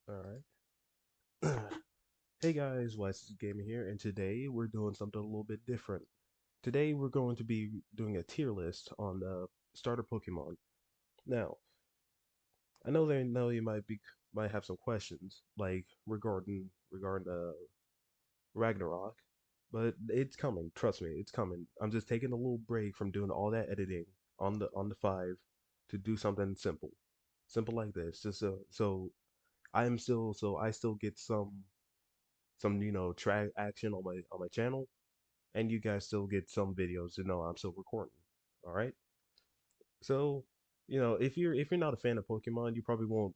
All right. Hey guys, Wes Gaming here, and today we're doing something a little bit different. Today we're going to be doing a tier list on starter Pokemon. Now, I know you might have some questions like regarding Ragnarok, but it's coming. Trust me, it's coming. I'm just taking a little break from doing all that editing on the five to do something simple, simple like this. Just so I still get some track action on my channel, and you guys still get some videos to know I'm still recording. All right. So if you're not a fan of Pokemon, you probably won't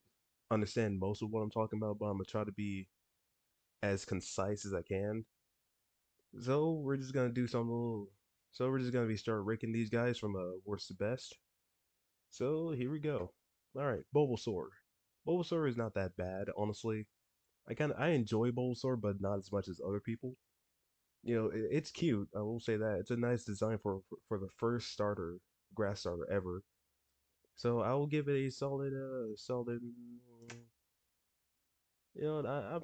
understand most of what I'm talking about, but I'm gonna try to be as concise as I can. So we're just gonna do some little. So we're just gonna be start ranking these guys from worst to best. So here we go. All right, Bulbasaur. Bulbasaur is not that bad, honestly. I enjoy Bulbasaur, but not as much as other people. It's cute. I will say that it's a nice design for the first starter, grass starter ever. So I will give it a solid. I'm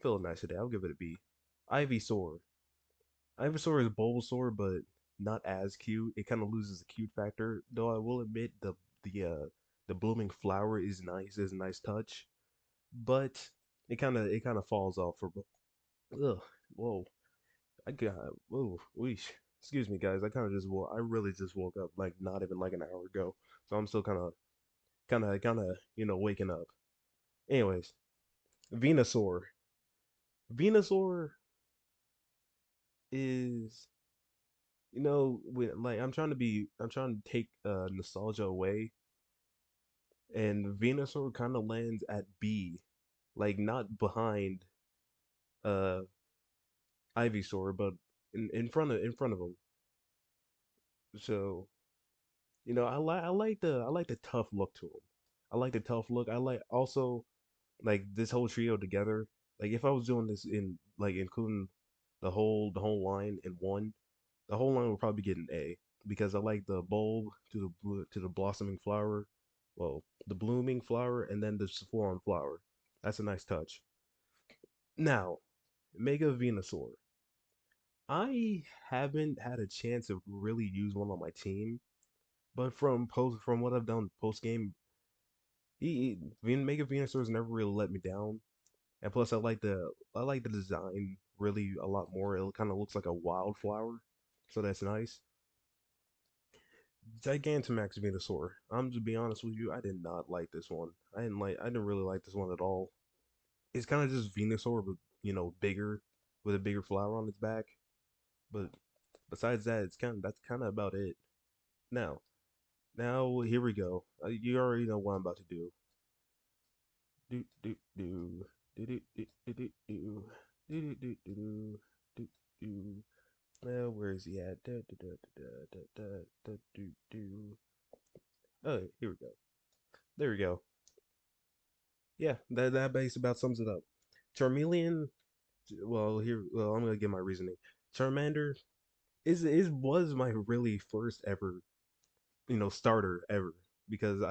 feeling nice today. I'll give it a B. Ivysaur. Ivysaur is Bulbasaur, but not as cute. It kind of loses the cute factor, though. I will admit the blooming flower is nice, is a nice touch, but it kind of falls off for. Ugh, whoa. I got whoa, weesh. Excuse me, guys. I really just woke up like not even like an hour ago, so I'm still kind of waking up. Anyways, Venusaur. Venusaur is I'm trying to take nostalgia away, and Venusaur kind of lands at B, like not behind uh Ivysaur, but in front of him. So I like the tough look to him. I like the tough look. I like also like this whole trio together. Like if I was doing this in like including the whole line in one, the whole line would probably get an A because I like the bulb to the blossoming flower, well, the blooming flower, and then the Sephoron flower. That's a nice touch. Now, Mega Venusaur. I haven't had a chance to really use one on my team, but from what I've done post game, Mega Venusaur's never really let me down. And plus, I like the design really a lot more. It kind of looks like a wildflower, so that's nice. Gigantamax Venusaur. I'm to be honest with you, I did not like this one. I didn't really like this one at all. It's kind of just Venusaur, but bigger with a bigger flower on its back. But besides that, that's kind of about it. Now, now here we go. You already know what I'm about to do. Do do do do do do do do do do do do do do. Well, where is he at? Da, da, da, da, da, da, da, do, do. Oh, here we go. There we go. Yeah, that base about sums it up. Charmeleon. Well, I'm gonna give my reasoning. Charmander was my really first ever starter ever because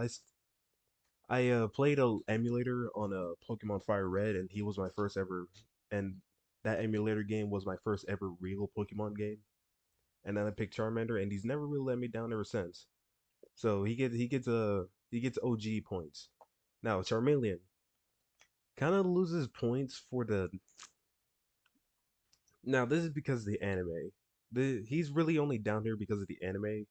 I played a emulator on a Pokemon Fire Red, and he was my first ever, and that emulator game was my first ever real Pokemon game. And then I picked Charmander, and he's never really let me down ever since. So he gets OG points. Now Charmeleon kind of loses points for the. Now this is because of the anime. He's really only down here because of the anime,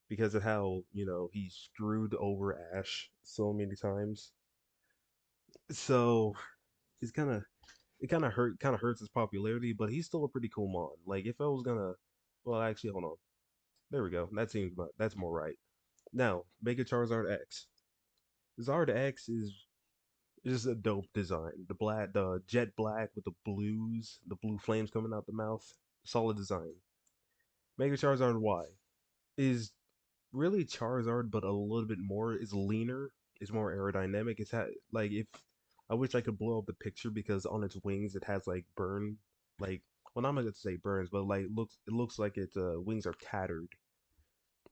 because of how he screwed over Ash so many times. So it's kind of hurts his popularity, but he's still a pretty cool mon. Like if I was gonna, well, actually, hold on. There we go. That's more right. Now, Mega Charizard X. Zard X is just a dope design. The jet black with the blue flames coming out the mouth. Solid design. Mega Charizard Y is really Charizard, but a little bit more. Is leaner. Is more aerodynamic. Like if I wish I could blow up the picture because on its wings it has like burn, like well, I'm not gonna say burns, but like it looks like its wings are tattered.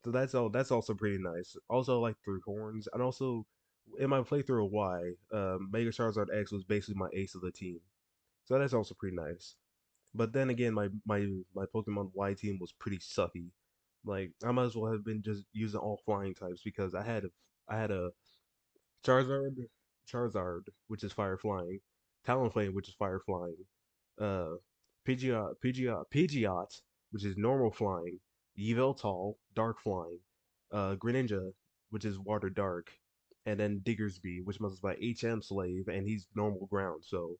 So that's also pretty nice. Also, I like three horns, and also in my playthrough of Y, Mega Charizard X was basically my ace of the team, so that's also pretty nice. But then again, my Pokemon Y team was pretty sucky. Like I might as well have been just using all flying types because I had a Charizard, Charizard, which is fire flying, Talonflame, which is fire flying, uh, Pidgeot, which is normal flying, Yveltal, dark flying, Greninja, which is water dark, and then Diggersby, which must by HM Slave, and he's normal ground. So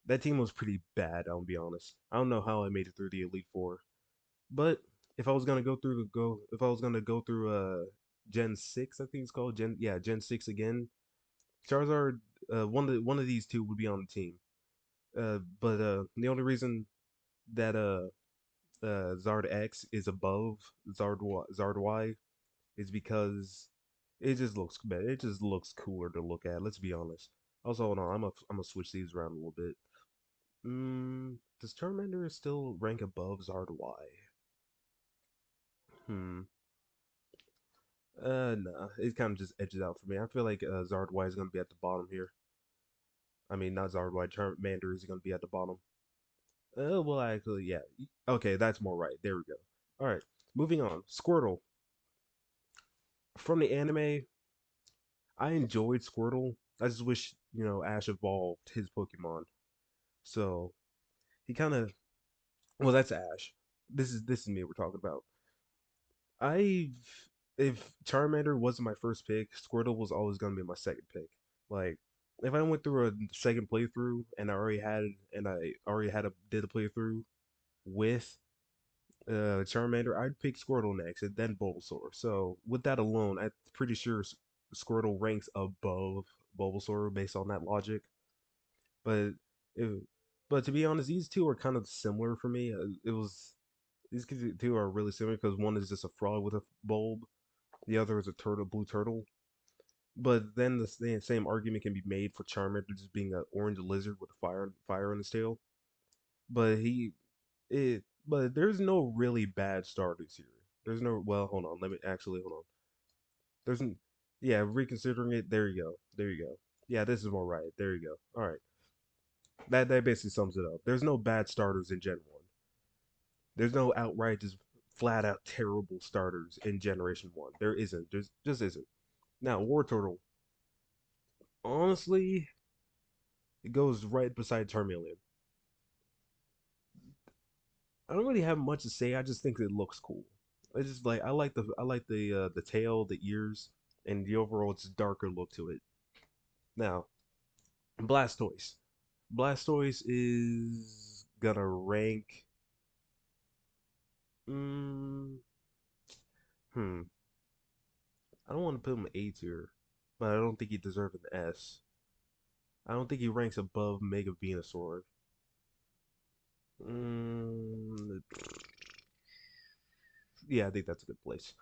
that team was pretty bad. I'll be honest. I don't know how I made it through the Elite Four, but if I was gonna go through Gen 6, I think it's called Gen 6 again. Charizard, one of these two would be on the team. But the only reason that Zard X is above Zard Y is because it just looks better. It just looks cooler to look at. Let's be honest. Also, hold on, I'm gonna switch these around a little bit. Does Charmander still rank above Zard Y? Hmm. Nah. It kind of just edges out for me. I feel like Zard Y is gonna be at the bottom here. I mean, not Zard Y. Charmander is gonna be at the bottom. Well, actually, yeah. Okay, that's more right. There we go. All right, moving on. Squirtle. From the anime, I enjoyed Squirtle. I just wish, Ash evolved his Pokemon. So he kind of, well, that's Ash. This is me we're talking about. I, if Charmander wasn't my first pick, Squirtle was always gonna be my second pick. Like, if I went through a second playthrough and I already had did a playthrough with Charmander, I'd pick Squirtle next, and then Bulbasaur. So with that alone, I'm pretty sure Squirtle ranks above Bulbasaur based on that logic. But it, but to be honest, these two are kind of similar for me. It was these two are really similar because one is just a frog with a bulb, the other is a blue turtle. But then the same argument can be made for Charmander just being an orange lizard with fire in his tail. But but there's no really bad starters here. There's no well, hold on. Let me actually hold on. There's n Yeah, reconsidering it. There you go. There you go. Yeah, this is more right. There you go. All right. That basically sums it up. There's no bad starters in Gen 1. There's no outright just flat out terrible starters in Generation 1. There isn't. There's just isn't. Now, War Turtle, honestly, it goes right beside Charmeleon. I don't really have much to say. I just think it looks cool. It's just like I like the tail, the ears, and the overall just darker look to it. Now, Blastoise. Blastoise is gonna rank. Mm, hmm. I don't want to put him A tier, but I don't think he deserves an S. I don't think he ranks above Mega Venusaur. Mm, yeah, I think that's a good place.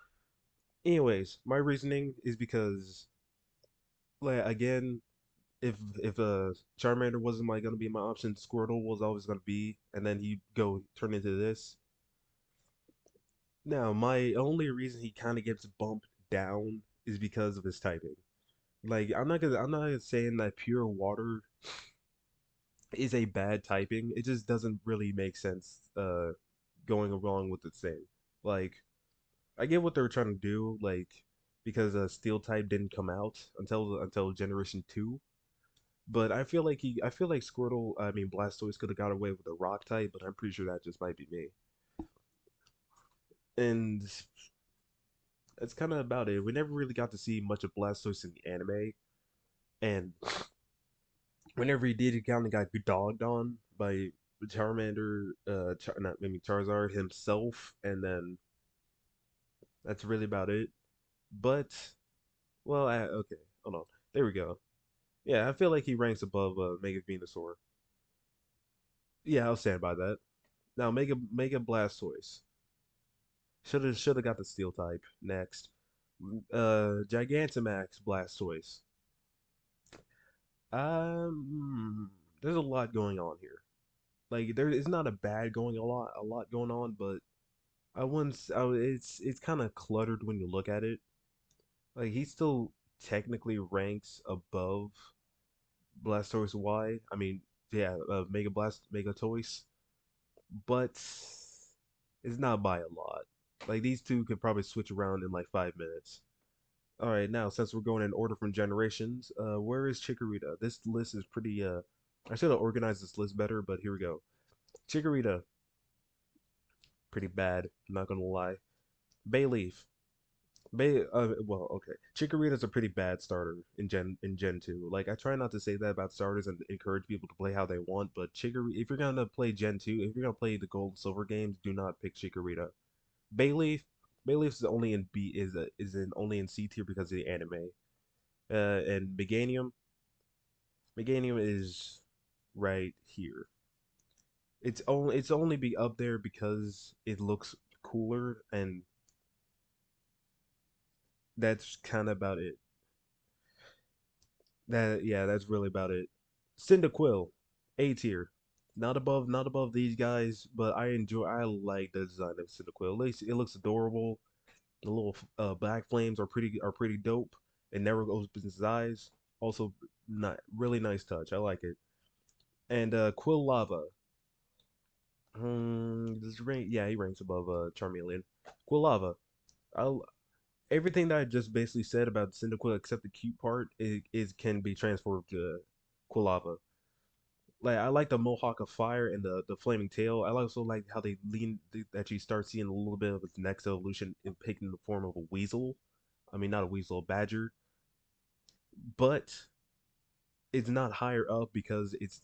Anyways, my reasoning is because, like, again, if Charmander wasn't like gonna be my option, Squirtle was always gonna be, and then he'd go turn into this. Now, my only reason he kind of gets bumped down is because of his typing. Like, I'm not saying that pure water is a bad typing. It just doesn't really make sense going along with the thing. Like, I get what they're trying to do, like because steel type didn't come out until generation 2. But I feel like Blastoise could have got away with a rock type, but I'm pretty sure that just might be me. And that's kind of about it. We never really got to see much of Blastoise in the anime, and whenever he did, he kind of got dogged on by Charmander, not maybe Charizard himself, and then that's really about it. But okay, hold on, there we go. Yeah, I feel like he ranks above Mega Venusaur. Yeah, I'll stand by that. Now, Mega Blastoise should have got the Steel type next. Gigantamax Blastoise. There's a lot going on here. Like there is not a bad going a lot going on, but I wouldn't. It's kind of cluttered when you look at it. Like he's still. technically ranks above Blastoise Y. I mean, yeah, Mega Toys, but it's not by a lot. Like these two could probably switch around in like 5 minutes. All right, now since we're going in order from generations, where is Chikorita? This list is pretty. I should have organized this list better, but here we go. Chikorita, pretty bad. I'm not gonna lie. Bayleaf, well, okay. Chikorita's a pretty bad starter in Gen 2. Like I try not to say that about starters and encourage people to play how they want, but Chikorita if you're gonna play Gen 2, if you're gonna play the Gold and Silver games, do not pick Chikorita. Bayleaf, Bayleaf is only in B is in only in C tier because of the anime. And Meganium is right here. It's only be up there because it looks cooler and that's kind of about it. That's really about it. Cyndaquil, A tier. Not above these guys, but I like the design of Cyndaquil. At least it looks adorable. The little black flames are pretty dope. It never opens its eyes. Also, not really nice touch. I like it. And Quill Lava. Yeah, he ranks above Charmeleon. Quill Lava. I Everything that I just basically said about Cyndaquil, except the cute part, is can be transferred to Quilava. Like I like the Mohawk of Fire and the flaming tail. I also like how they lean that you start seeing a little bit of its next evolution in taking the form of a weasel. I mean, not a weasel, a badger. But it's not higher up because it's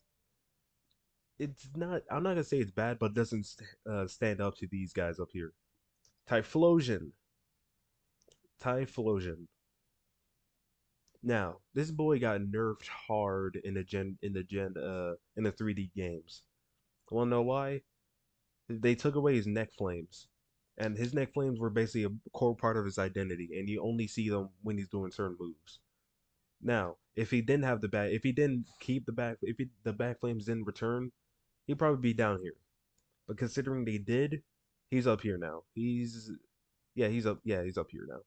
not. I'm not gonna say it's bad, but it doesn't stand up to these guys up here. Typhlosion, Typhlosion. Now, this boy got nerfed hard in the 3D games. Wanna know why? They took away his neck flames. And his neck flames were basically a core part of his identity, and you only see them when he's doing certain moves. Now, if he didn't keep the back flames didn't return, he'd probably be down here. But considering they did, he's up here now. He's up here now.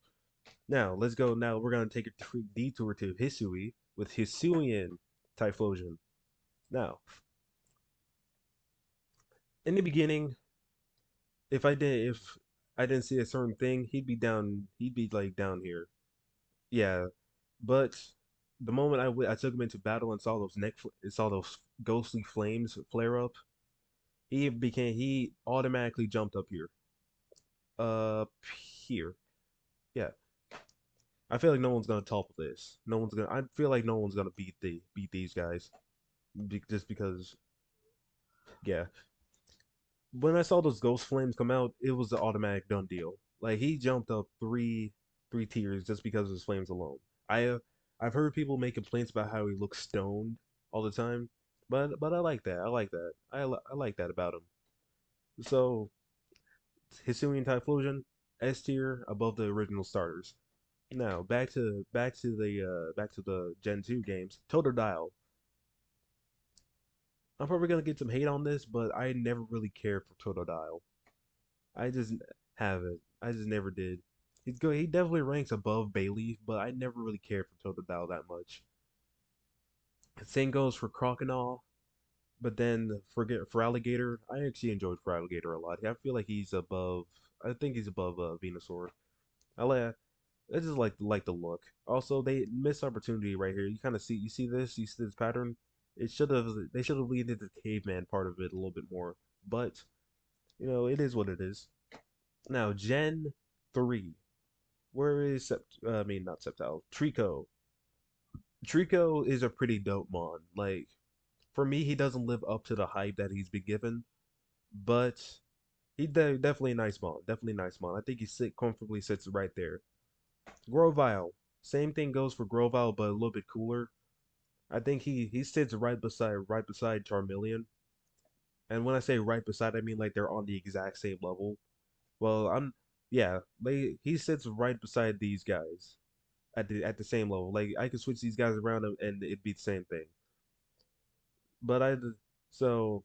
Now let's go. Now we're gonna take a detour to Hisui with Hisuian Typhlosion. Now, in the beginning, if I didn't see a certain thing, he'd be like down here. Yeah, but the moment I took him into battle and saw those ghostly flames flare up, he automatically jumped up here. Uh, here. Yeah, I feel like no one's gonna topple this. No one's gonna. I feel like no one's gonna beat these guys, just because. Yeah, when I saw those ghost flames come out, it was an automatic done deal. Like he jumped up three tiers just because of his flames alone. I I've heard people make complaints about how he looks stoned all the time, but I like that. I like that. I like that about him. So Hisuian Typhlosion, S tier above the original starters. Now back to the Gen 2 games. Totodile. I'm probably gonna get some hate on this, but I never really cared for Totodile. I just haven't. I just never did. He's good. He definitely ranks above Bayleaf, but I never really cared for Totodile that much. Same goes for Crocodile, but then for Alligator, I actually enjoyed for Alligator a lot. I feel like he's above. I think he's above Venusaur. I like. I just like the look. Also, they missed opportunity right here. You see this pattern. They should have leaned into the caveman part of it a little bit more. But it is what it is. Now, Gen 3. Where is I mean, not Sceptile. Trico. Trico is a pretty dope mon. Like, for me, he doesn't live up to the hype that he's been given, but definitely a nice mon. Definitely a nice mon. I think comfortably sits right there. Grovyle. Same thing goes for Grovyle, but a little bit cooler. I think he sits right beside Charmeleon. And when I say right beside, I mean like they're on the exact same level. Well, yeah, he sits right beside these guys at the same level. Like I could switch these guys around and it'd be the same thing. But so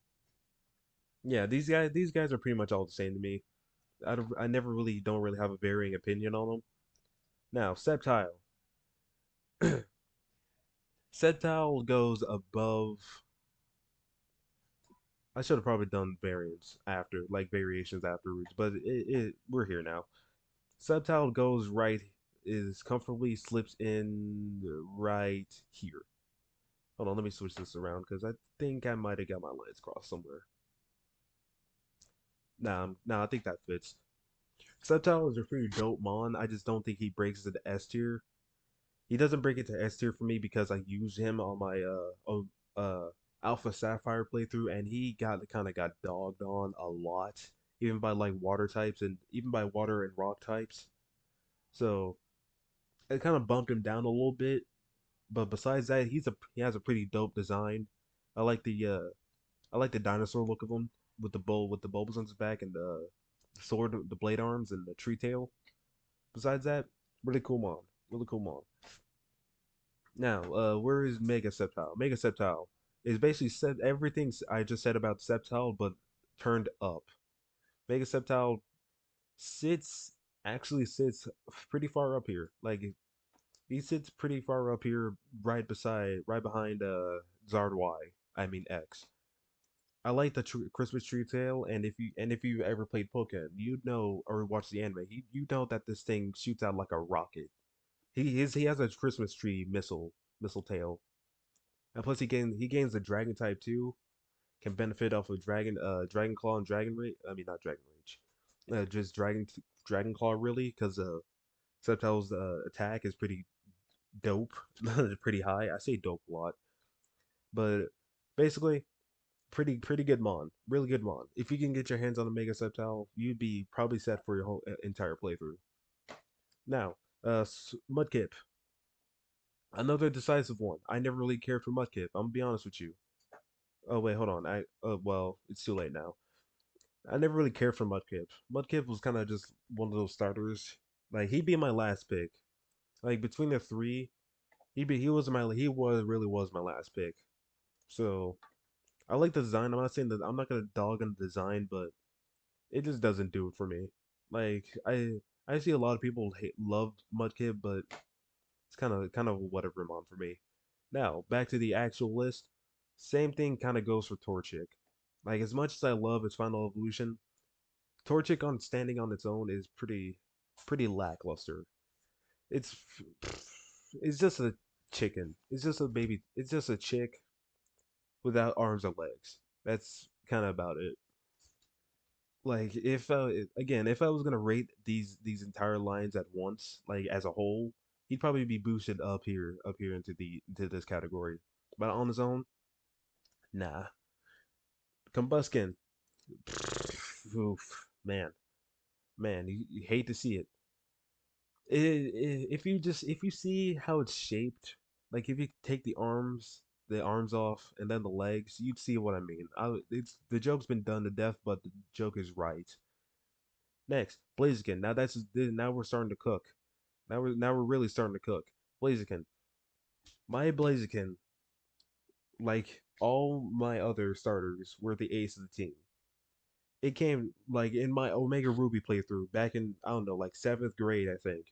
yeah, these guys are pretty much all the same to me. I never really don't really have a varying opinion on them. Now, Sceptile. Sceptile goes above. I should have probably done variants after, like variations afterwards, but we're here now. Sceptile goes right, is comfortably slips in right here. Hold on, let me switch this around because I think I might have got my lines crossed somewhere. Nah, I think that fits. Sceptile is a pretty dope mon. I just don't think he breaks into S tier. He doesn't break into S tier for me because I use him on my Alpha Sapphire playthrough, and he got dogged on a lot, even by like water types and even by water and rock types. So it kind of bumped him down a little bit. But besides that, he has a pretty dope design. I like the uh I like the dinosaur look of him with the bulbs on his back and the sword, the blade arms, and the tree tail. Besides that, really cool mon, really cool mon. Now, where is Mega Sceptile? Mega Sceptile is basically said everything I just said about Sceptile, but turned up. Mega Sceptile sits actually sits pretty far up here. Like he sits pretty far up here, right behind Zard Y. I mean X. I like the Christmas tree tale, and if you've ever played Pokemon, you know or watched the anime, you know that this thing shoots out like a rocket. He has a Christmas tree missile tail, and plus he gains the Dragon type too. Can benefit off of Dragon Claw and Dragon Rage. I mean not Dragon Rage, just Dragon Claw really, because Sceptile's attack is pretty dope, pretty high. I say dope a lot, but basically pretty good mon, really good mon. If you can get your hands on a Mega Sceptile, you'd be probably set for your whole entire playthrough. Now, Mudkip, another decisive one. I never really cared for Mudkip. I'm gonna be honest with you. Oh wait, hold on. Well, it's too late now. I never really cared for Mudkip. Mudkip was kind of just one of those starters. Like he'd be my last pick. Like between the three, he was really was my last pick. So I like the design. I'm not saying that I'm not gonna dog on the design, but it just doesn't do it for me. Like I see a lot of people love Mudkip, but it's kind of whatever mon for me. Now back to the actual list. Same thing kind of goes for Torchic. Like as much as I love its final evolution, Torchic on standing on its own is pretty lackluster. It's it's just a chicken. It's just a baby. It's just a chick without arms or legs. That's kind of about it. Like if I was gonna rate these entire lines at once, like as a whole, he'd probably be boosted up here into this category. But on his own, nah. Combuskin, oof, man, you hate to see it. If you see how it's shaped, like if you take the arms off and then the legs, you'd see what I mean. It's the joke's been done to death, but the joke is right. Next, Blaziken. Now we're starting to cook. Now we're really starting to cook. Blaziken. My Blaziken, like all my other starters, were the ace of the team. It came like in my Omega Ruby playthrough back in I don't know like seventh grade I think.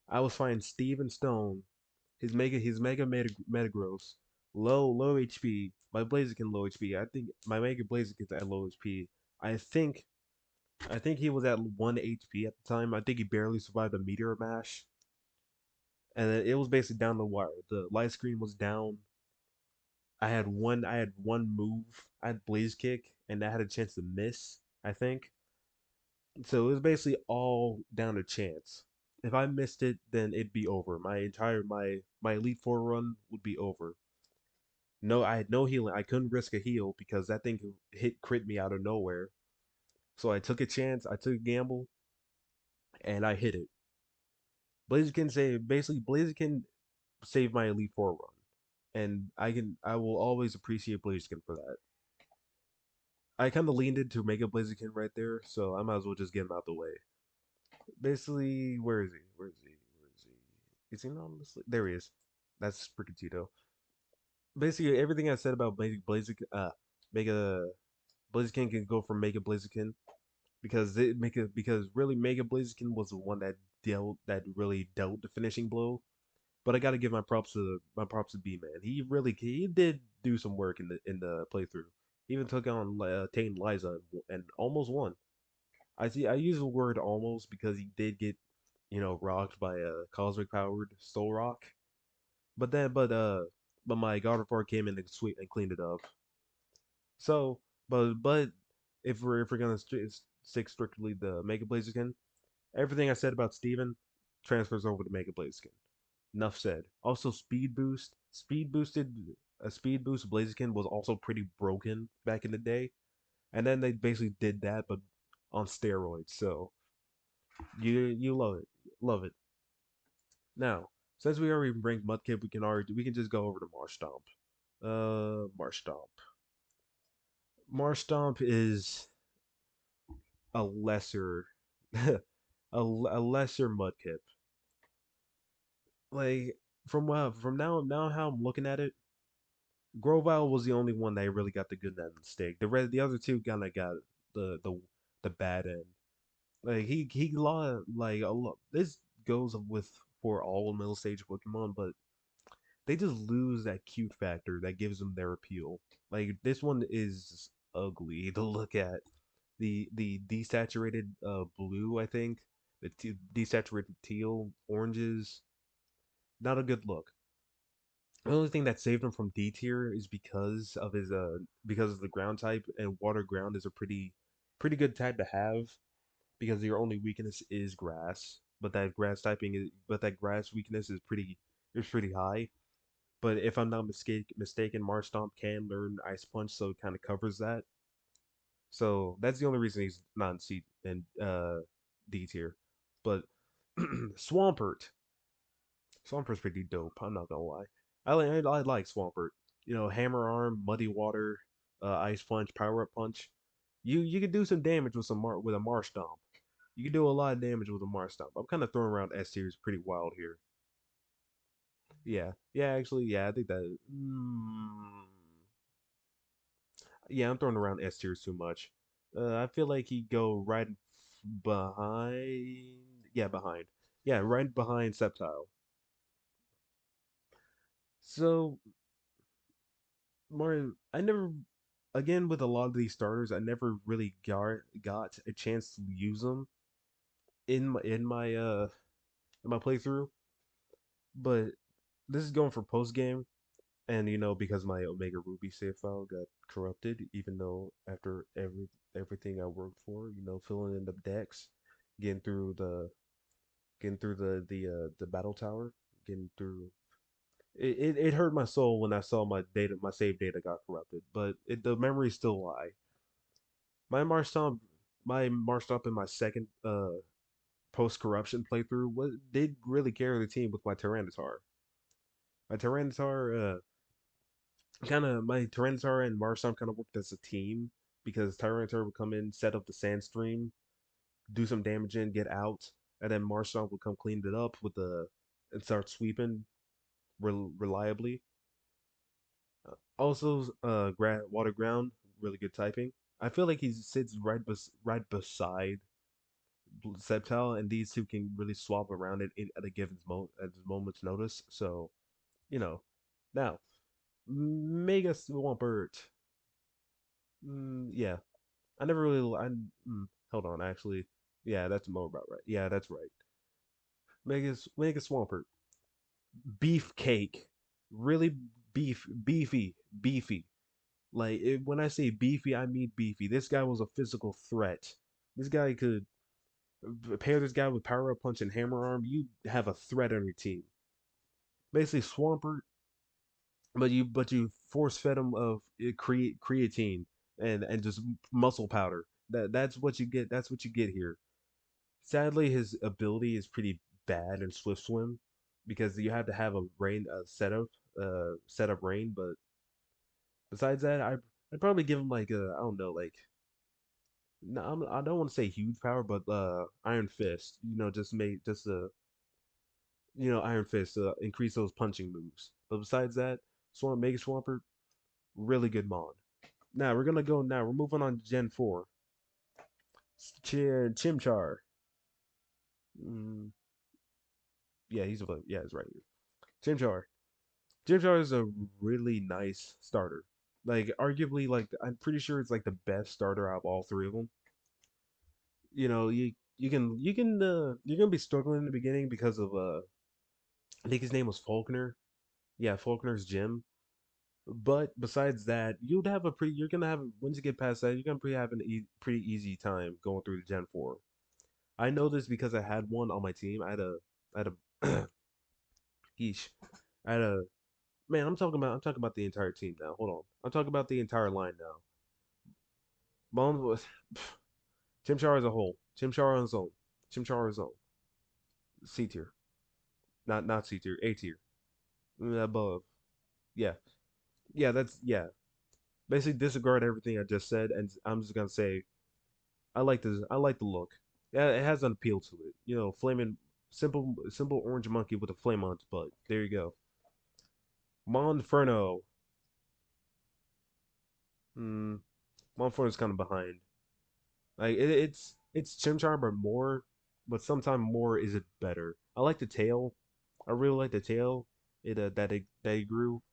I was fighting Steven Stone, Metagross, low HP. My Blaziken low HP. I think my Mega Blaziken's at low HP. I think I think he was at 1 HP at the time. I think he barely survived a Meteor Mash. And it was basically down the wire. The light screen was down. I had one move. I had Blaze Kick, and I had a chance to miss, I think. So it was basically all down to chance. If I missed it, then it'd be over. My Elite Four run would be over. No, I had no healing. I couldn't risk a heal because that thing hit crit me out of nowhere. So I took a chance, I took a gamble, and I hit it. Blaziken saved my Elite Four run. And I will always appreciate Blaziken for that. I kind of leaned into Mega Blaziken right there, so I might as well just get him out the way. Basically, where is he? Where is he? Where is he? Is he not on this list? There he is. That's freaking Tito. Basically, everything I said about Mega Blaziken can go for Mega Blaziken because really Mega Blaziken was the one that really dealt the finishing blow. But I got to give my props to B man. He did do some work in the playthrough. He even took on Tane Liza and almost won. I use the word almost because he did get rocked by a cosmic powered Soul Rock. But but my God of War came in and sweet and cleaned it up. So but if we're gonna stick strictly the Mega Blaziken, everything I said about Steven transfers over to Mega Blaziken. Enough said. Also, speed boost. Speed boosted. A speed boost Blaziken was also pretty broken back in the day, and then they basically did that, but on steroids. So you love it. Now, since we already ranked Mudkip, we can just go over to Marshtomp. Marshtomp. Marshtomp is a lesser, a lesser Mudkip. Like from now how I'm looking at it, Grovyle was the only one that really got the good end of the stick. The other two kind of got the the the bad end. Like he lost like a lot. This goes with for all middle stage Pokemon, but they just lose that cute factor that gives them their appeal. Like this one is ugly to look at. The desaturated blue, I think, desaturated teal, oranges, not a good look. The only thing that saved him from D tier is because of the ground type, and water ground is a pretty good type to have because your only weakness is grass. But that grass weakness is pretty high. But if I'm not mistaken, Marshtomp can learn Ice Punch, so it kind of covers that. So that's the only reason he's not in C and D tier. But Swampert, Swampert's pretty dope. I'm not gonna lie. I like Swampert. You know, Hammer Arm, Muddy Water, Ice Punch, Power Up Punch. You can do some damage with with a Marsh Stomp. You can do a lot of damage with a Marsh Stomp. I'm kind of throwing around S tier is pretty wild here. Yeah, actually, yeah, I think that. Yeah, I'm throwing around S tiers too much. I feel like he'd go right behind. Yeah, behind. Yeah, right behind Sceptile. So more I never again with a lot of these starters I never really got a chance to use them in my playthrough, but this is going for post game, and because my Omega Ruby save file got corrupted, even though after everything I worked for, filling in the decks, getting through the the battle tower, getting through it hurt my soul when I saw my save data got corrupted, but the memories still lie. My Marstomp, my Marstomp in my second post corruption playthrough did really carry the team with my Tyranitar. My Tyranitar my Tyranitar and Marstomp kind of worked as a team because Tyranitar would come in, set up the Sandstream, do some damage in, get out, and then Marstomp would come clean it up with the and start sweeping reliably. Also, water ground, really good typing. I feel like he sits right beside Sceptile, and these two can really swap around at a given at a moment's notice. So, you know, now Mega Swampert. Yeah, I never really. Hold on, actually, yeah, that's more about right. Yeah, that's right. Mega Swampert, beefcake, really beefy. Like when I say beefy, I mean beefy. This guy was a physical threat. This guy could pair this guy with power up punch and hammer arm. You have a threat on your team. Basically, Swampert, but you force fed him of creatine and just muscle powder. That's what you get. That's what you get here. Sadly, his ability is pretty bad in Swift Swim because you have to have a rain setup rain. But besides that, I'd probably give him like I don't know, like no, I don't want to say huge power, but Iron Fist. Just Iron Fist increase those punching moves. But besides that, Mega Swampert, really good mon. Now we're gonna go. Now we're moving on to Gen 4. Chimchar. Mm, yeah, he's right here. Chimchar. Chimchar is a really nice starter. Like arguably, like I'm pretty sure it's like the best starter out of all three of them. You can you're gonna be struggling in the beginning because of I think his name was Faulkner. Yeah, Faulkner's gym. But besides that, you'd have a pretty. You're gonna have once you get past that, you're gonna pretty have an pretty easy time going through the Gen 4. I know this because I had one on my team. I had a, yeesh, I had a man. I'm talking about the entire team now. Hold on, I'm talking about the entire line now. Bones was Chimchar as a whole. Chimchar on his own. Chimchar on his own. C tier, not C tier, A tier, above. Yeah, yeah. That's yeah. Basically, disregard everything I just said, and I'm just gonna say I like this. I like the look. Yeah, it has an appeal to it. You know, flaming simple orange monkey with a flame on its butt. There you go. Monferno. Hmm. Monferno's kind of behind. Like it's Chimchar, but more. But sometimes more is it better. I like the tail. I really like the tail. That it grew.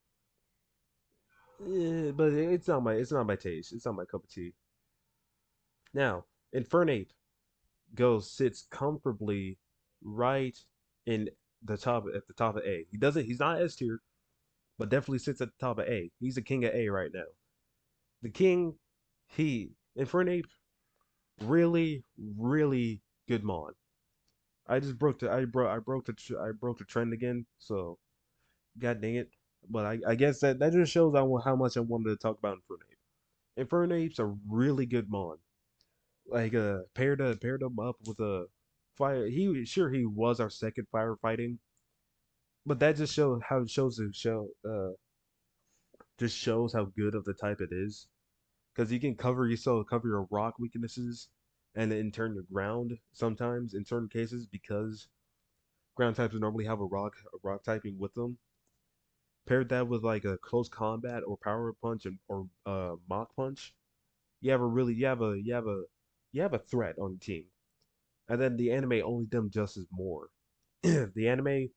But it's not my taste. It's not my cup of tea. Now, Infernape sits comfortably right in the top of A. He's not S tier, but definitely sits at the top of A. He's the king of A right now. The king, he Infernape, really, really good mod. I just broke the I broke the trend again. So god dang it. But I guess that just shows how much I wanted to talk about Infernape. Infernape's a really good mod. Like paired him up with a fire. He was our second firefighting, but that just shows how it shows the show just shows how good of the type it is because you can cover your rock weaknesses and in turn your ground sometimes in certain cases because ground types normally have a rock typing with them. Paired that with like a close combat or power punch or mock punch, you have a really you have a threat on the team. And then the anime only done justice more. The anime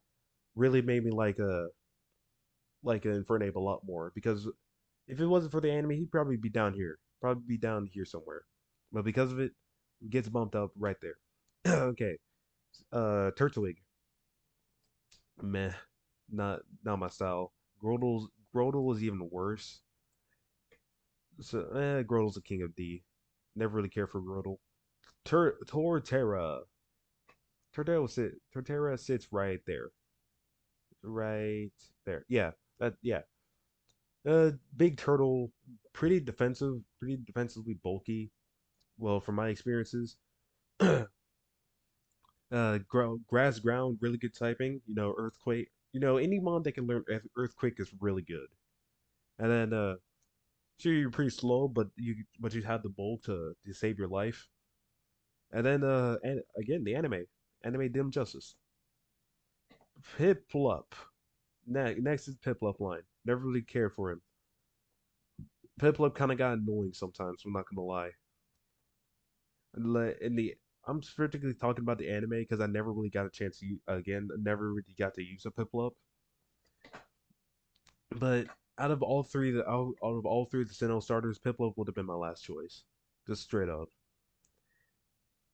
really made me like an Infernape a lot more because if it wasn't for the anime, he'd probably be down here, probably be down here somewhere. But because of it, gets bumped up right there. Okay, Turtwig, meh, not my style. Grotle is even worse. So Grottle's the king of D. Never really cared for Grotle. Torterra. Torterra sits right there. Right there. Yeah. Yeah. Big turtle, pretty defensively bulky. Well, from my experiences, grass ground, really good typing. You know, earthquake. You know, any mon that can learn earthquake is really good. And then, sure, you're pretty slow, but you have the bulk to save your life. And then, and again, the anime dim justice. Piplup. Next is Piplup line. Never really cared for him. Piplup kind of got annoying sometimes. I'm not gonna lie. In the I'm particularly talking about the anime because I never really got a chance to again. Never really got to use a Piplup. But out of all three of the Sinnoh starters, Piplup would have been my last choice. Just straight up.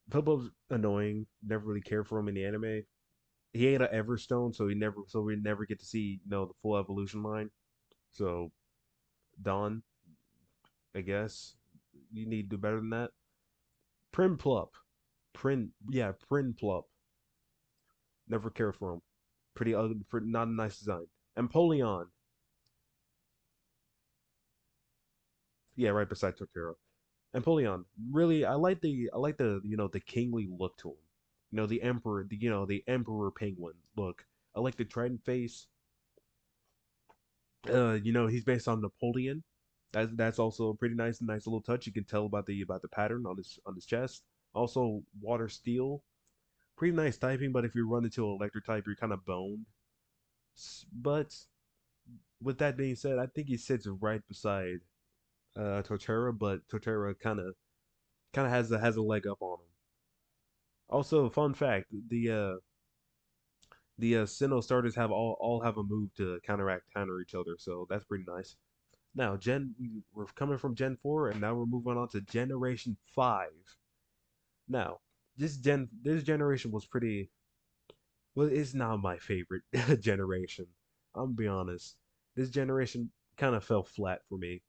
Piplup's annoying. Never really cared for him in the anime. He ate an Everstone, so we never get to see the full evolution line. So Dawn, I guess you need to do better than that. Primplup, Prinplup. Never cared for him. Pretty ugly, not a nice design. Empoleon, yeah, right beside Totoro. Empoleon, really, I like the the kingly look to him. The emperor, the emperor penguin look. I like the trident face. He's based on Napoleon. That's also a pretty nice little touch. You can tell about the pattern on his chest. Also, water steel, pretty nice typing. But if you run into electric type, you're kind of boned. But with that being said, I think he sits right beside Torterra, but Torterra kind of has a leg up on him. Also, fun fact: The Sinnoh starters have all have a move to counter each other, so that's pretty nice. Now, we're coming from Gen 4, and now we're moving on to Generation 5. Now, this generation was pretty well. It's not my favorite generation. I'm gonna be honest. This generation kind of fell flat for me.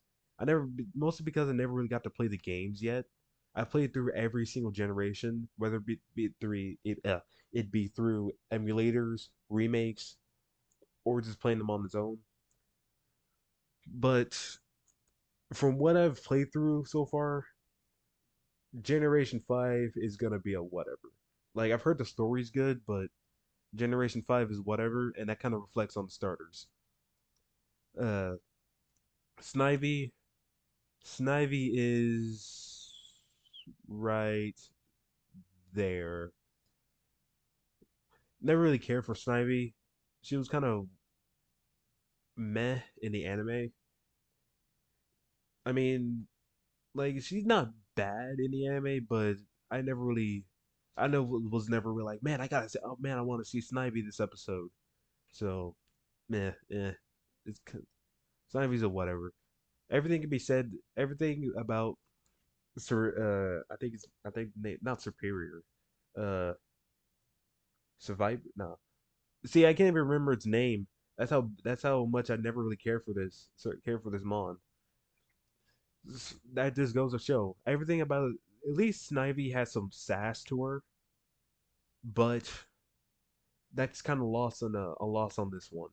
Mostly because I never really got to play the games yet. I played through every single generation, whether it be through emulators, remakes, or just playing them on its own. But from what I've played through so far, Generation 5 is gonna be a whatever. Like I've heard the story's good, but Generation 5 is whatever, and that kind of reflects on the starters. Uh Snivy Snivy is right there. Never really cared for Snivy. She was kind of meh in the anime. I mean, like she's not bad in the anime, but I never really, I know was never really like, man, I gotta say, oh man, I want to see Snivy this episode. So, meh, it's Snivy's a whatever. Everything can be said. Everything about I think not superior. Uh, survivor. No, see, I can't even remember its name. That's how much I never really care for this mon. That just goes to show everything about it. At least Snivy has some sass to her, but that's kind of lost on a loss on this one.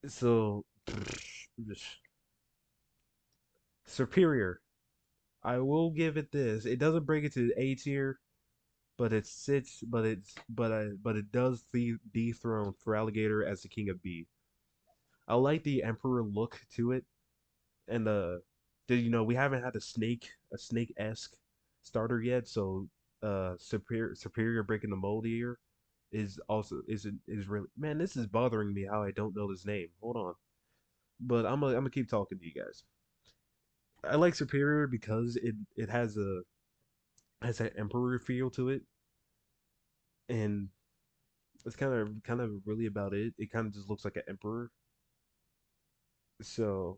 So superior. I will give it this. It doesn't bring it to A tier, but it sits, but it does dethrone for Alligator as the king of B. I like the Emperor look to it, and we haven't had a snake esque starter yet, so superior breaking the mold here is also is really, man. This is bothering me how I don't know this name. Hold on, but I'm gonna keep talking to you guys. I like superior because it has that emperor feel to it, and it's kind of really about it. It kind of just looks like an emperor. So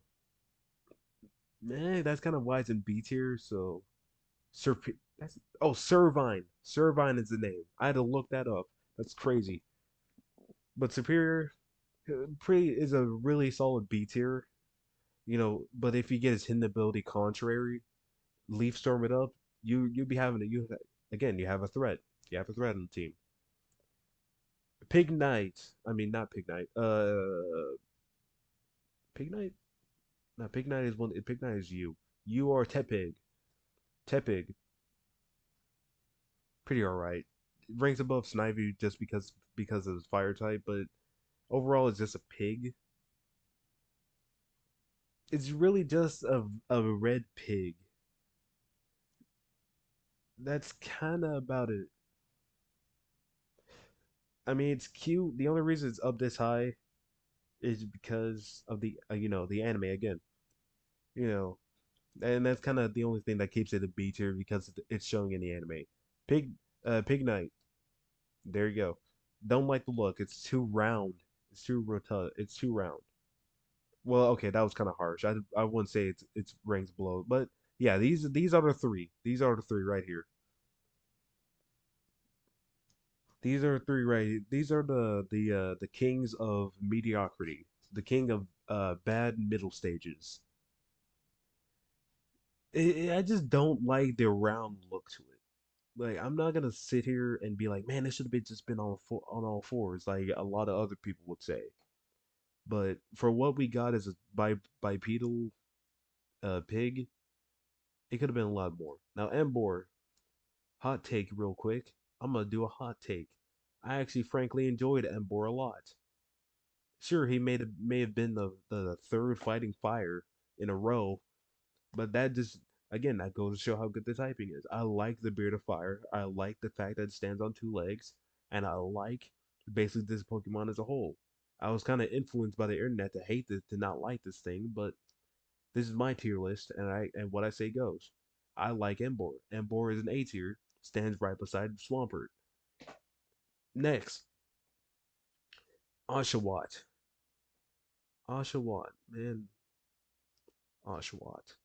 man, that's kind of why it's in B tier. So that's Servine. Servine is the name. I had to look that up. That's crazy. But Superior, pretty is a really solid B tier. But if you get his hidden ability contrary, Leaf Storm it up, you'd be having again. You have a threat. You have a threat on the team. Pig Knight. I mean, not Pig Knight. Pig Knight. No, Pig Knight is one. Pig Knight is you. You are Tepig. Tepig, pretty alright. Ranks above Snivy just because of his fire type, but overall it's just a pig. It's really just a red pig. That's kind of about it. I mean, it's cute. The only reason it's up this high is because of the anime again. You know, and that's kind of the only thing that keeps it a B tier because it's showing in the anime. Pig Knight. There you go. Don't like the look. It's too round. It's too rotund. It's too round. Well, okay, that was kind of harsh. I wouldn't say it's ranks below, but yeah, these are the three. These are the three right here. These are three right. These are the kings of mediocrity. The king of bad middle stages. I just don't like the round look to it. Like I'm not gonna sit here and be like, man, this should have been just been on all fours, like a lot of other people would say. But for what we got as a bipedal pig, it could have been a lot more. Now, Embor, hot take real quick. I'm gonna do a hot take. I actually frankly enjoyed Embor a lot. Sure, may have been the third fighting fire in a row, but that just again that goes to show how good the typing is. I like the Beard of Fire. I like the fact that it stands on two legs, and I like basically this Pokemon as a whole. I was kind of influenced by the internet to hate this, to not like this thing, but this is my tier list, and what I say goes. I like Embor. Embor is an A tier, stands right beside Swampert. Next, Oshawott. Oshawott, man. Oshawott.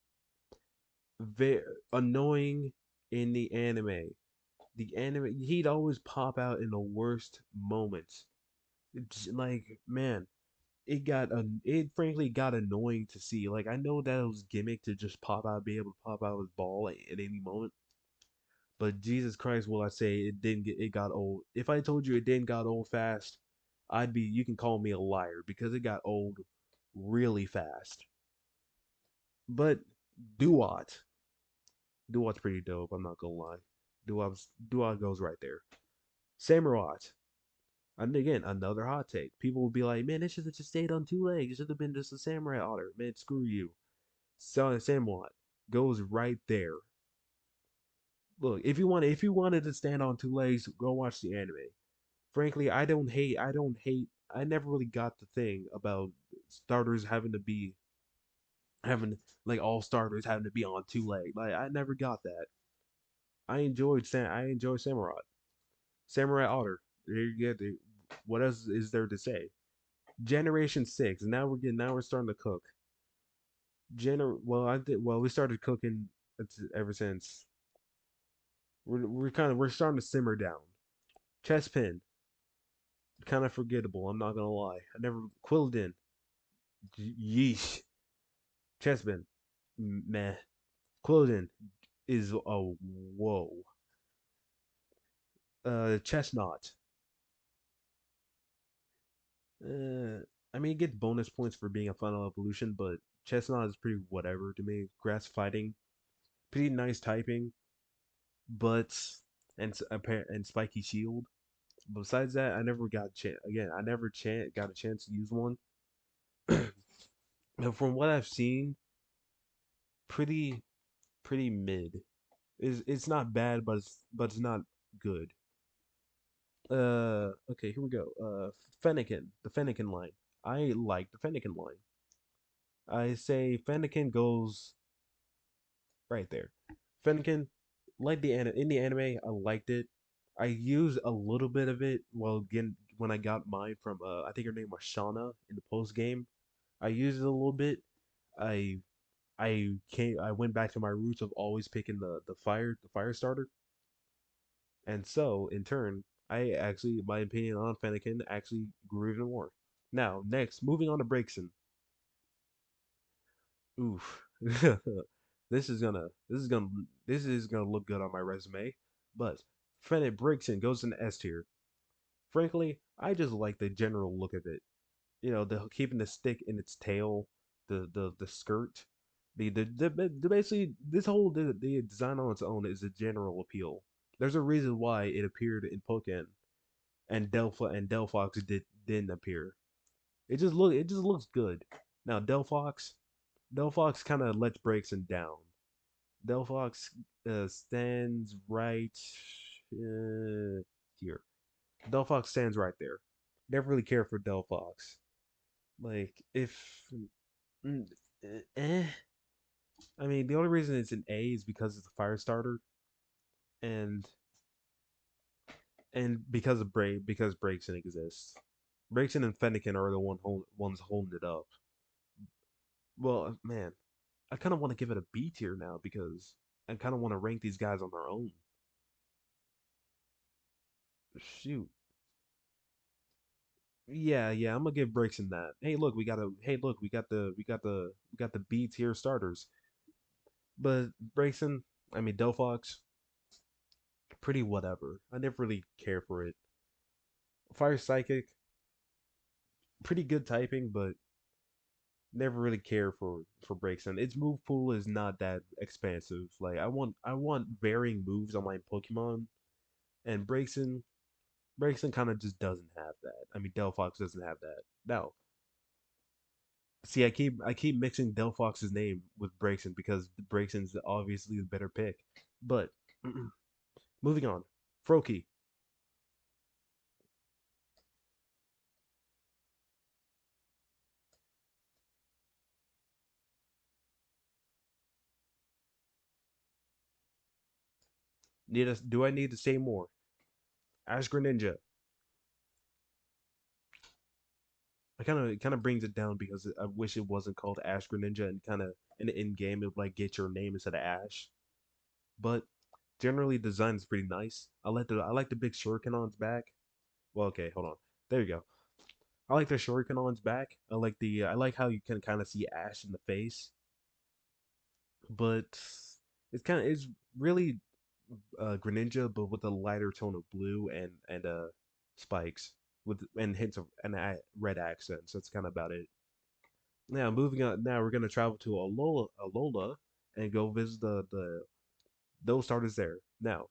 Very annoying in the anime. The anime, he'd always pop out in the worst moments. It's like, man, it frankly got annoying to see. Like, I know that it was gimmick to just pop out, be able to pop out his ball at any moment. But Jesus Christ, will I say it got old. If I told you it didn't got old fast, you can call me a liar because it got old really fast. But Duat, Duat's pretty dope. I'm not gonna lie. Duat goes right there. Samurott. And again, another hot take. People will be like, "Man, it should have just stayed on two legs. It should have been just a samurai otter." Man, screw you. So Samurott goes right there. Look, if you wanted to stand on two legs, go watch the anime. Frankly, I don't hate. I never really got the thing about starters having like all starters having to be on two legs. Like I never got that. I enjoyed Samurai. Samurai Otter. There you get it. What else is there to say? Generation 6. Now we're starting to cook. We started cooking ever since. We're starting to simmer down. Chestpin, kind of forgettable. I'm not gonna lie. I never Quilladin. Yeesh. Chestpin, meh. Quilladin is a whoa. Chestnut. Uh, I mean, it gets bonus points for being a final evolution, but Chestnut is pretty whatever to me. Grass fighting, pretty nice typing, but and spiky shield. Besides that, I never got again. I never got a chance to use one. And from what I've seen, pretty pretty mid. It's not bad, but it's not good. Okay, here we go. Fennekin, the Fennekin line. I like the Fennekin line. I say Fennekin goes right there. Fennekin, like in the anime, I liked it. I used a little bit of it well again when I got mine from I think her name was Shauna in the post game. I used it a little bit. I I went back to my roots of always picking the fire starter, and so in turn I actually my opinion on Fennekin actually grew even more. Now next, moving on to Breakson. Oof. This is gonna look good on my resume. But Fennec Brigson goes in the S tier. Frankly, I just like the general look of it. You know, the keeping the stick in its tail, the skirt, the basically this whole the design on its own is a general appeal. There's a reason why it appeared in Pokemon and Delphox didn't appear. It just looks good. Now Delphox kind of lets Braixen down. Delphox stands right here. Delphox stands right there. Never really cared for Delphox. Like if mm, eh, I mean the only reason it's an A is because it's a fire starter and because Braixen exists. Braixen and Fennekin are the ones holding it up. Well, man, I kind of want to give it a B tier now because I kind of want to rank these guys on their own. Shoot. Yeah, I'm gonna give Braixen that. We got the B tier starters. But Braixen, I mean Delphox, pretty whatever. I never really care for it. Fire Psychic, pretty good typing, but never really care for Braixen. Its move pool is not that expansive. Like I want varying moves on my Pokemon, and Braixen kind of just doesn't have that. I mean Delphox doesn't have that. Now, see, I keep mixing Delphox's name with Braixen because Braixen's obviously the better pick. But moving on, Froakie. Do I need to say more? Ash Greninja. it kind of brings it down because I wish it wasn't called Ash Greninja and kind of in the end game it would like get your name instead of Ash. But generally, the design is pretty nice. I like the big shuriken on its back. Well, okay, hold on. There you go. I like the shuriken on its back. I like how you can kind of see Ash in the face, but it's really Greninja, but with a lighter tone of blue and spikes with and hints of red accents. That's kind of about it. Now moving on. Now we're gonna travel to Alola, and go visit the those starters there. Now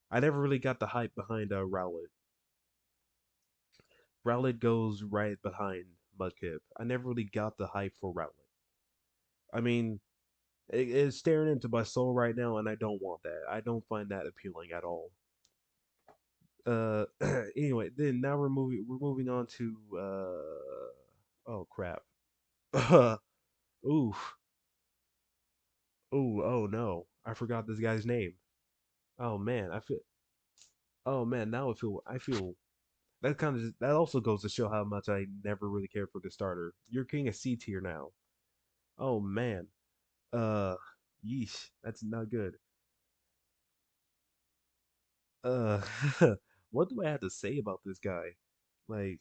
I never really got the hype behind Rowlet. Rowlet goes right behind Mudkip. I never really got the hype for Rowlet. I mean, it's staring into my soul right now, and I don't want that. I don't find that appealing at all. Anyway, then now we're moving on to oh crap. Ooh. Ooh, oh no. I forgot this guy's name. Oh man, oh man, now I feel that also goes to show how much I never really cared for the starter. You're king of C tier now. Oh man. Uh yeesh, that's not good. Uh what do I have to say about this guy? Like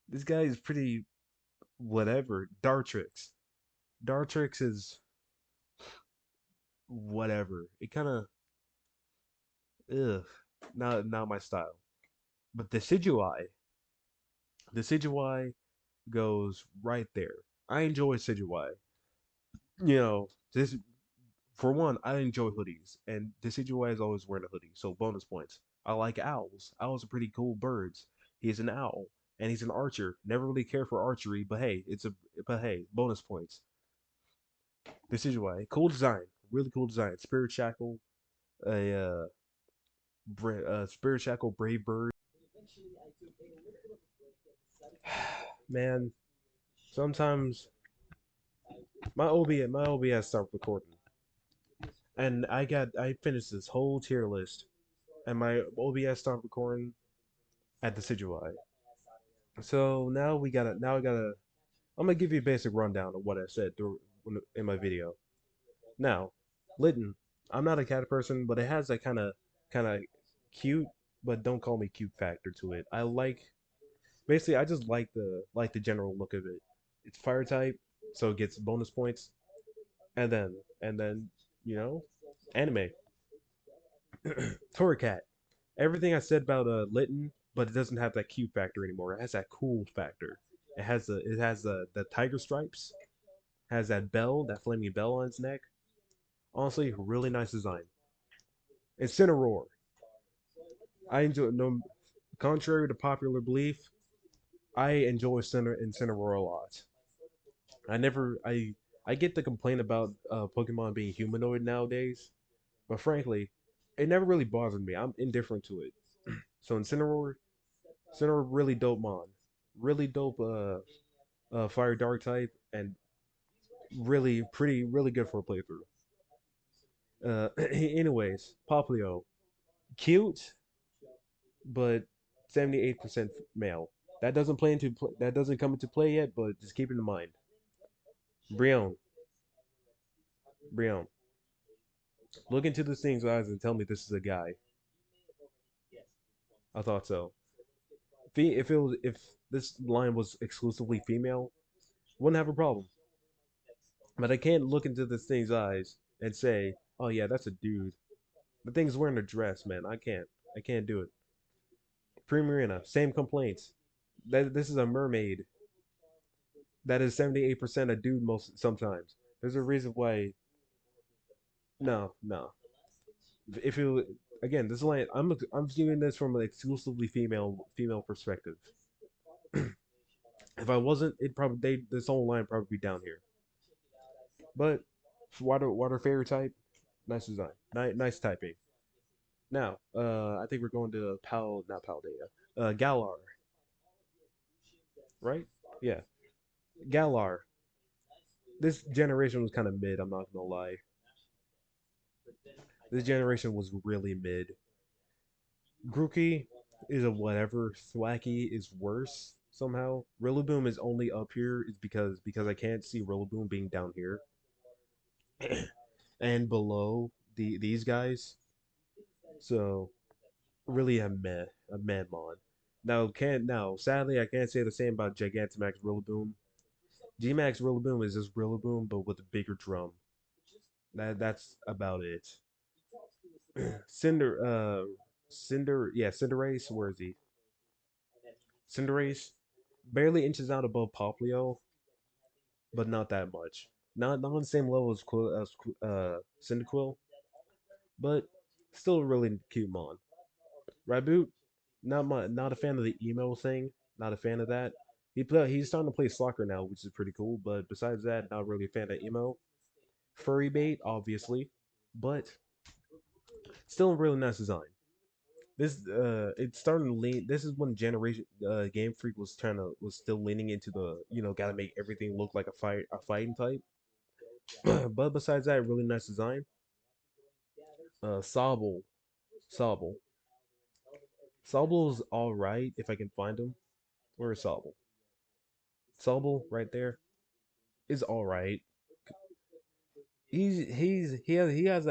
this guy is pretty whatever. Dartrix. Dartrix is whatever. It kind of ugh, not my style. But the Decidueye goes right there. I enjoy Decidueye. This for one, I enjoy hoodies, and Decidueye is always wearing a hoodie, so bonus points. I like owls. Owls are pretty cool birds. He's an owl, and he's an archer. Never really care for archery, but hey, bonus points. Decidueye, cool design, really cool design. Spirit Shackle, a Spirit Shackle Brave Bird. Man, sometimes my OBS stopped recording, and I finished this whole tier list, and my OBS stopped recording at the Decidueye. So I'm gonna give you a basic rundown of what I said in my video. Now, Litten, I'm not a cat person, but it has that kind of cute, but don't call me cute factor to it. Basically I just like the general look of it. It's fire type, so it gets bonus points, and then you know, anime. Torracat. Everything I said about Litten, but it doesn't have that cute factor anymore. It has that cool factor. It has the tiger stripes, has that bell, that flaming bell on its neck. Honestly, really nice design. Incineroar. I enjoy no contrary to popular belief, I enjoy Incineroar a lot. I get the complaint about Pokemon being humanoid nowadays, but frankly, it never really bothered me. I'm indifferent to it. So Incineroar really dope mon. Really dope fire dark type and really good for a playthrough. Anyways, Poplio. Cute, but 78% male. That doesn't come into play yet, but just keep it in mind. Brion, Brion, look into this thing's eyes and tell me this is a guy. I thought so. If this line was exclusively female, wouldn't have a problem. But I can't look into this thing's eyes and say, "Oh yeah, that's a dude." The thing's wearing a dress, man. I can't. I can't do it. Primarina, same complaints. That this is a mermaid. That is 78% a dude most sometimes. There's a reason why. No, no. If you again, this line, I'm viewing this from an exclusively female perspective. If I wasn't, it probably this whole line probably be down here. But water fairy type, nice design, nice typing. Now, I think we're going to not Paldea, Galar, right? Yeah, Galar. This generation was kind of mid. I'm not gonna lie. This generation was really mid. Grookey is a whatever. Thwacky is worse. somehow. Rillaboom is only up here is because I can't see Rillaboom being down here and below these guys. So really a meh mon. Now sadly I can't say the same about Gigantamax Rillaboom. G-Max Rillaboom is just Rillaboom but with a bigger drum. That's about it. Cinder Cinderace, where is he? Cinderace barely inches out above Poplio, but not that much. Not on the same level as Cyndaquil, but still a really cute mon. Raboot, not a fan of the emo thing. Not a fan of that. He's starting to play soccer now, which is pretty cool. But besides that, not really a fan of emo. Furry bait, obviously, but still a really nice design. It's starting to lean. This is when Generation Game Freak was still leaning into the gotta make everything look like a fighting type. But besides that, really nice design. Sobble, Sobble, Sobble's all right if I can find him. Where is Sobble? Sobble right there is all right. He has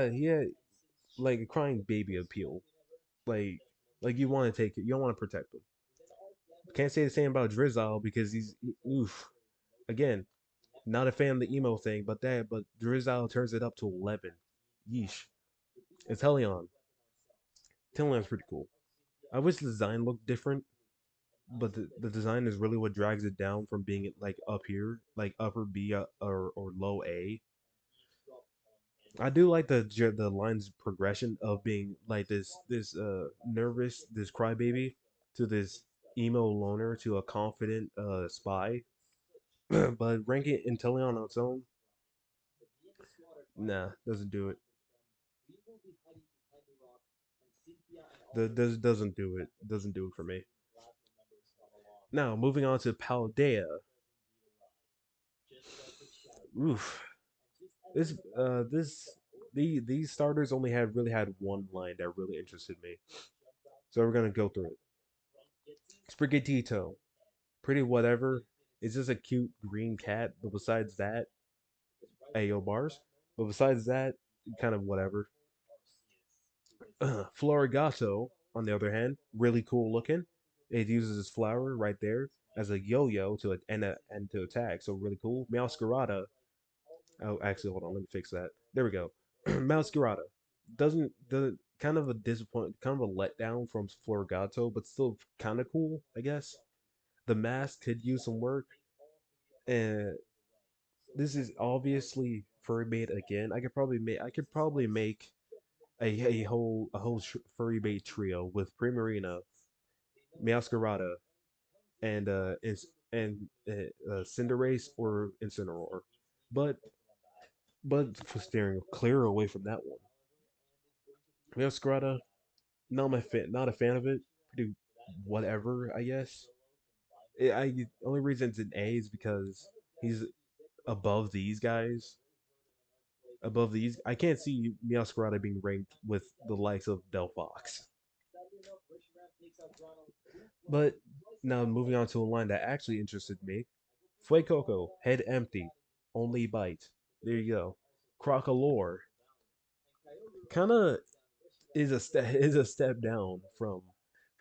like a crying baby appeal. Like you want to take it, you don't want to protect him. Can't say the same about Drizzle because oof again. Not a fan of the emo thing, but Drizzle turns it up to 11. Yeesh. It's Helion. Helion's pretty cool. I wish the design looked different, but the design is really what drags it down from being like up here, like upper B or low A. I do like the line's progression of being like this nervous this crybaby to this emo loner to a confident spy. But ranking Inteleon on its own, nah, doesn't do it. Doesn't do it. Doesn't do it for me. Now moving on to Paldea. Oof. This these starters only had really had one line that really interested me. So we're gonna go through it. Sprigatito. Pretty whatever. It's just a cute green cat, but besides that, Ayo bars. But besides that, kind of whatever. Florigato, on the other hand, really cool looking. It uses its flower right there as a yo-yo and to attack, so really cool. Meowscarada. Oh, actually, hold on, let me fix that. There we go. Meowscarada doesn't the kind of a kind of a letdown from Florigato, but still kind of cool, I guess. The mask could use some work, and this is obviously furry bait again. I could probably make a whole furry bait trio with Primarina, Meowscarada, and Cinderace or Incineroar. But for steering clear away from that one, Meowscarada, not a fan of it. Pretty whatever, I guess. The only reason it's an A is because he's above these guys. Above these, I can't see Meowscarada being ranked with the likes of Delphox. But now moving on to a line that actually interested me. Fuecoco, head empty, only bite. There you go. Crocolore, kind of is a step down from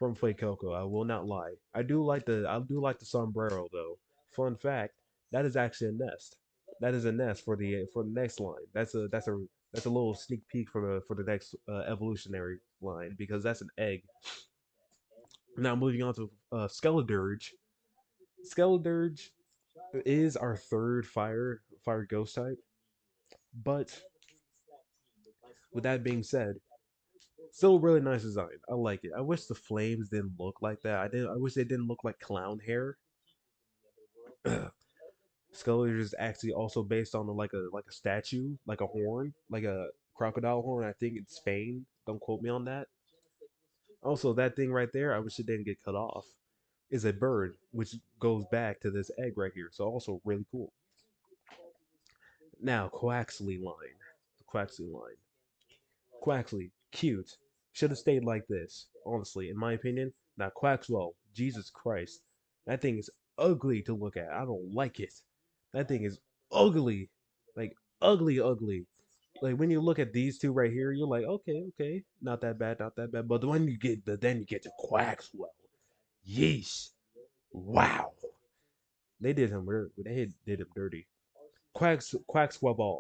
Fuecoco. I will not lie. I do like the sombrero though. Fun fact, that is actually a nest. That is a nest for the next line. That's a little sneak peek for the next evolutionary line because that's an egg. Now moving on to Skeledirge. Skeledirge is our third fire ghost type, but with that being said, still really nice design. I like it. I wish the flames didn't look like that. I wish they didn't look like clown hair. Skeletor is actually also based on like a statue, like a horn, like a crocodile horn. I think in Spain. Don't quote me on that. Also, that thing right there, I wish it didn't get cut off. Is a bird, which goes back to this egg right here. So also really cool. Now, Quaxley line. The Quaxley line. Quaxley, cute. Should have stayed like this, honestly, in my opinion. Now, Quaxwell, Jesus Christ. That thing is ugly to look at. I don't like it. That thing is ugly, like ugly, ugly. Like when you look at these two right here, you're like, okay, okay, not that bad, not that bad. But when you get, then you get to Quaxwell. Yeesh, wow, they did him dirty. Quaxwell,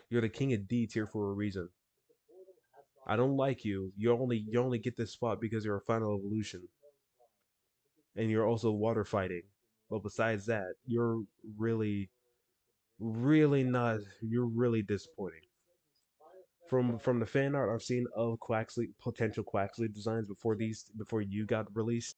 you're the king of D tier for a reason. I don't like you. You only get this spot because you're a final evolution, and you're also water fighting. But besides that, you're really, really not. You're really disappointing. From the fan art I've seen of Quaxley potential Quaxley designs before you got released,